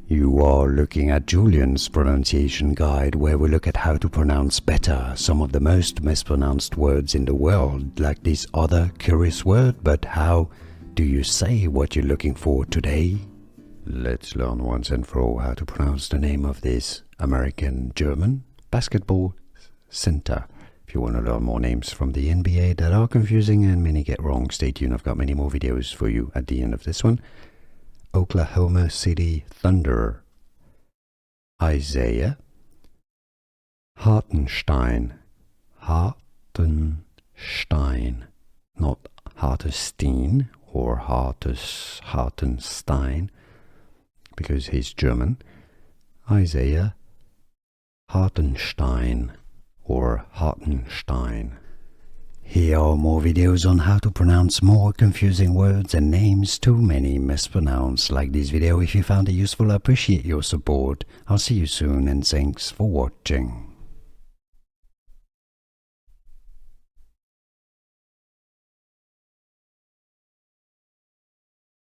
You are looking at Julian's pronunciation guide, where we look at how to pronounce better some of the most mispronounced words in the world, like this other curious word. But how do you say what you're looking for today? Let's learn once and for all how to pronounce the name of this American-German basketball center. If you want to learn more names from the NBA that are confusing and many get wrong, stay tuned. I've got many more videos for you at the end of this one. Oklahoma City Thunder, Isaiah Hartenstein, Hartenstein, not Hartenstein or Hartenstein, because he's German. Isaiah Hartenstein or Hartenstein. Here are more videos on how to pronounce more confusing words and names too many mispronounced. Like this video if you found it useful. I appreciate your support. I'll see you soon and thanks for watching.